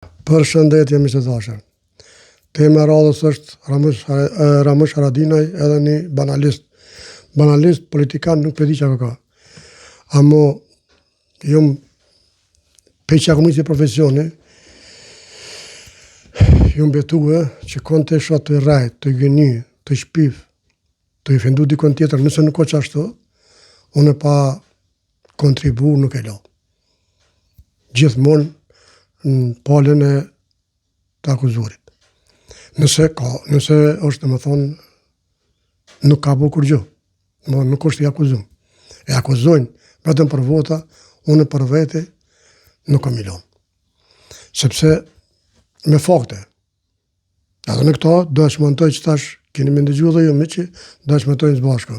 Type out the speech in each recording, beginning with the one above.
Përshëndetje miq të dashur. Tema e radhës është Ramush Haradinaj, edhe një banalist. Banalist, politikan, nuk përdi që ka. Amo, jam pe që komunisi profesioni, jam betue që konë të shot të rajt, të gëny, të shpif, të i fendu dikon tjetër, nëse nuk o që ashtu, unë pa kontribu nuk e lo. Gjithmonë në palën e të akuzurit. Nëse është, dhe më thonë, nuk ka bu kur gjë, nuk është i akuzum. E akuzojnë, vetëm për vota, unë për vete, nuk kam milon. Sepse, me fakte, edhe në këta, do e shmontoj që tash, keni me ndëgju dhe ju me që, do e shmontojnë së bashko.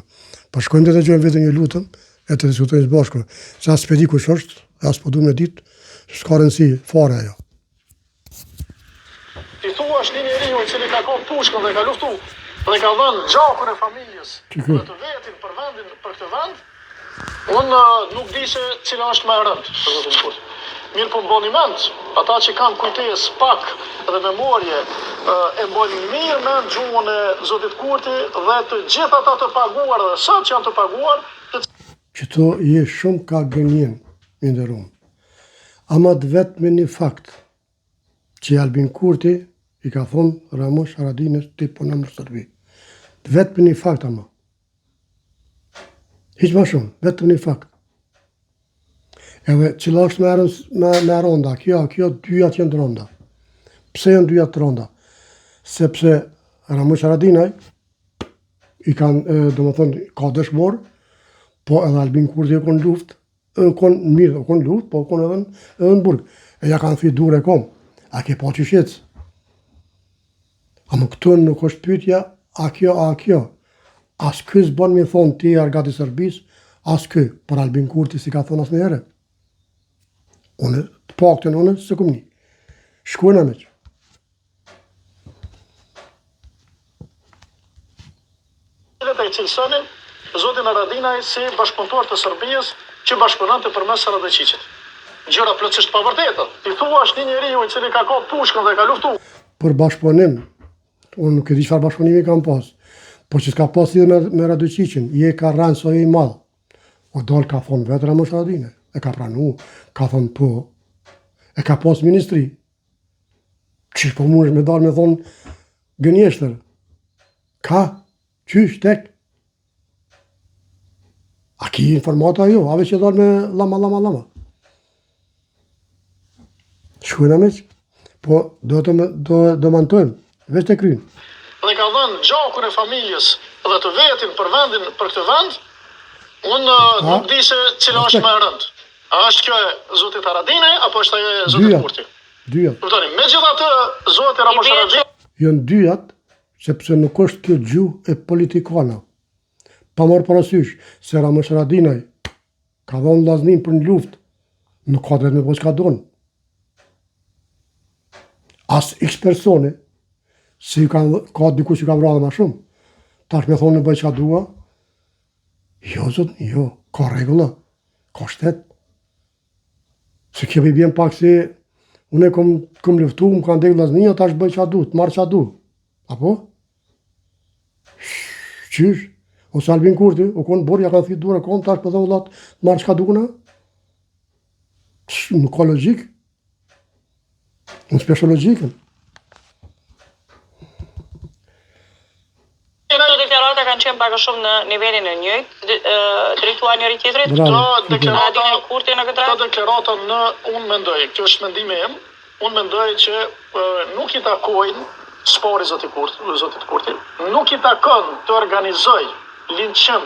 Për shkojnë të dëgjojnë vetë një lutëm, e të diskutojnë së bashko. Se asë pedi kush është, asë po du me ditë, s'ka rëndësi, fare ajo. Ti thua është një njeriu i cili ka kohë pushkën dhe ka luftu dhe ka dhënë gjakun e familjes dhe të vetin për vendin, për këtë vend, unë nuk di se cila është më e rëndë për zotin Kurti. Mirë po mboni mend, ata që kanë kujtesë pak dhe memorje e mbojnë mirë mend gjuhën e zotit Kurti dhe të gjithë ata të paguar dhe sot që janë të paguar. Qëto je shumë ka gënjen, më nderuar. Ama të vetë me një fakt që Albin Kurti i ka thonë Ramush Haradinës ti punon në Serbi. Të vetë me një fakt ama. Hiq ma shumë, vetë me një fakt. Edhe cila është me ronda, kjo dyjat janë të ronda. Pse janë dyjat të ronda? Sepse Ramush Haradinaj i kanë, do më thonë, ka dëshmor, po edhe Albin Kurti e konë luft, konë mirë, konë luft, po konë edhe në burg. E ja kanë thit dur e kom. A ke pa që shqetës? A më këtu nuk është pyetja, a kjo. As kë s'bon me thonë ti argati Serbis, as kë, për Albin Kurti si ka thonë as në herë. Unë, të paktën unë, së këmë një. Shkojnë me që. Cilët e cilësonin zotin Haradinaj si bashkëpunëtor të Serbisë që bashkëpunonte përmes Radojqicit. Gjëra plotësisht pa vërtetë. Ti thua është një njeriu i cili ka kohë pushkën dhe ka luftu. Për bashkëpunim, unë nuk e di çfarë bashkëpunimi kam pas. Po që s'ka pas lidhje me Radojqicin, je ka rënë sa i madh. O dal ka thonë vetë Ramush Haradinaj. E ka pranu, ka thonë po. E ka pas ministri. Qysh po mundesh me dalë me thonë gënjeshtër. Ka, qysh, tek. A ki informata jo, ave që dalë me lama. Shkujna me që, po do mantojmë, veç të krynë. Dhe ka dhënë gjakun e familjes dhe të vetin për vendin, për këtë vend, unë nuk di se cila është më e rëndë. A është kjo e zotit Haradinaj, apo është ajo e zotit Kurti? Dyjat. Me gjitha të zotit Ramush Haradinaj. Jënë dyjat, sepse nuk është kjo gjuhë e politikana. Pa marrë parasysh, se Ramush Haradinaj ka dhënë vllaznin për një luftë, nuk ka drejt me po çka donë. As x personi, si ka diku që ka vrarë ma shumë, tash me thonë në bëj çka dua, jo zot, jo, ka rregulla, ka shtet. Se kjo i bjen pak si, unë e kom luftu, më kanë dek vllaznia, tash bëj çka du, të marrë çka du. Apo? Qysh? Ose Albin Kurti, o konë borja kanë thit dure konë, tash për dhe vëllat, marrë qka dukuna? Nuk ka logik. Nuk s'pesho logikën. Këto deklarata kanë qenë pak shumë në nivelin e njëjtë, drejtuar njëri tjetrit. Këto deklarata unë mendoj, kjo është mendimi im, unë mendoj që nuk i takojnë spori zotit Kurti, nuk i takon të organizoj linçim.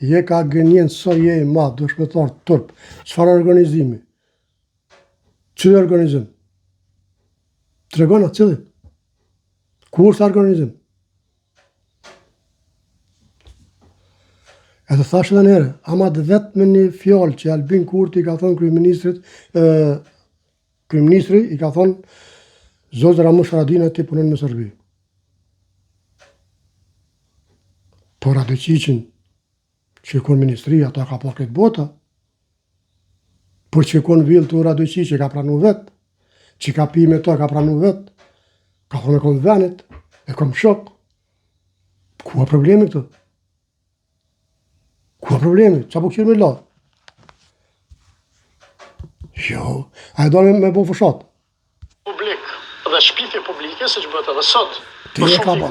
Je ka gënjen sa je i madh, dëshmetar turp. Çfarë organizimi? Cili organizim? Tregona cili? Ku është organizim? Edhe thash edhe njëre, ama dhe vetë me një fjallë që Albin Kurti i ka thonë kryeministri i ka thonë zotë Ramush Haradinaj ti punon me Serbi. Por Radojqicin që i konë ministri, ata ka pas këtë bota, por që i konë villë të Radojqic që ka pranu vetë, që ka pi me to, ka pranu vetë, ka thonë e kom venit, e kom shok. Ku a problemi këtu? Ku a problemi? Qa po këshirë me la? Jo, a e do me bo fushat. Publik dhe shpifje publike, si që bëhet edhe sot. Ti e ka bo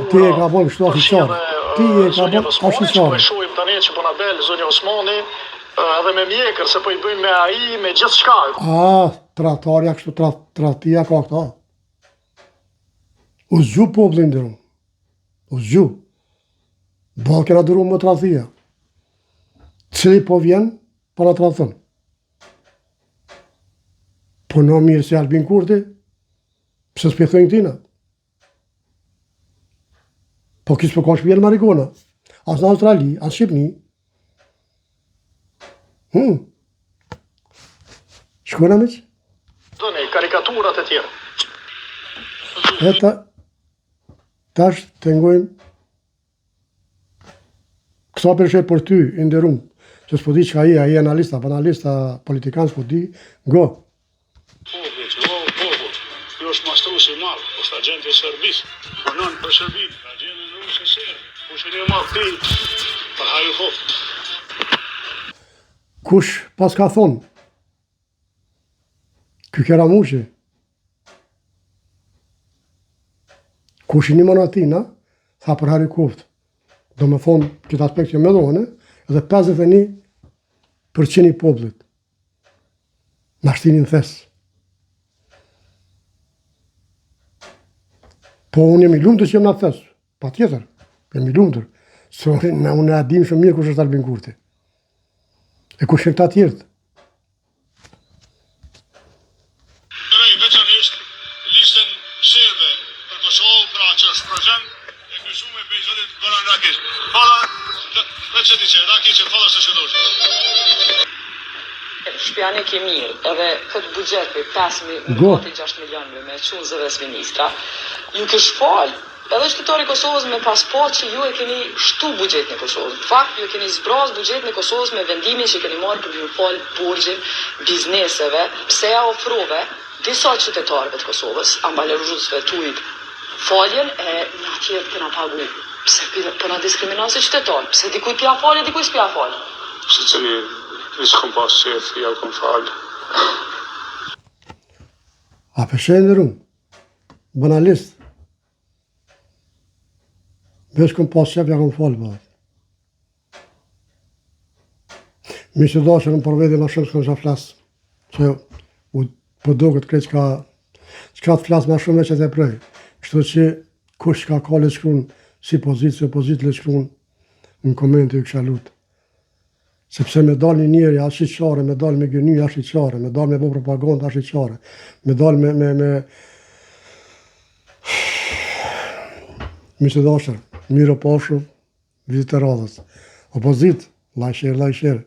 në shtu afisharë. Ti e ka bo afisharë. Po e shohim tani që po na del zonja Osmani, edhe me mjekër, se po i bëjnë me AI, me gjithë shka. Tratarja kështu, tratia ka këta. U zgju poplin dërëm. U zgju. Ba kena dëru më tratia. Cili po vjen, po na tratën. Po në mirë si Albin Kurti, pse s'pjethojnë tina. Po kisë po ka shpjellë marikona. As në Australi, as Shqipni. Shkona me që? Dëne, karikaturat e tjera. Eta, tash të ngojmë kësa përshet për ty, inderum, që s'po di që a i analista, banalista, politikan s'po di, go. Kjo është mastrusi i madh, është agent i Serbisë, punon për Serbinë, agjentin rusë e serb, kushin e madh ti, për haju hoft. Kush pas ka thonë, ky Keramushi, kush i një monatina, tha për Harry Koft, do me thonë këtë aspekt që me dhone, edhe 51% i poplit, në ashtinin thes. Po unë jemi lumëtër që jem në thes, pa tjetër, jemi lumëtër, se unë e dim shumë mirë kush është Albin Kurti. E kush e këta tjertë. Veçanisht listën serbe për Kosovë, pra që është prezent, e krysu me pejzotit Goran Rakic. Fala, veç e di që, Rakic e fala se shëdojshë. Shpjane ke mirë, edhe këtë budget për 5-6 milionëve me qunë zëves ministra, ju kësh falë, edhe qytetari Kosovës me pasport që ju e keni shtu budget në Kosovës. Në fakt, ju e keni zbraz budget në Kosovës me vendimin që keni marrë për ju falë borgjin bizneseve, pse ja ofrove disa qytetarëve të Kosovës, ambalëruzësve tuit, faljen e në atjerë këna pagu. Pse përna diskriminan se qytetarë, pse dikuj pja falje, dikuj s'pja falje. Se cili, visë kom pas qef, ja kom falë. A përshenë në rrumë, banalist, veç kom pas qef, ja kom falë, bëhet. Mi që do që në përvedi ma shumë s'kom qa flasë, që po do këtë krejt që ka të flasë ma shumë e që të prej. Kështu që kush ka ka le shkruun, si opozit le shkruun në komenti u kësha lutë. Sepse me dal një njeri ashtë i qare, me dal me gëny ashtë i qare, me dal me bo propaganda ashtë i qare, me dal me... Mi që dashër, mirë o pashur, vizitë të radhës. Opozit, lajsherë.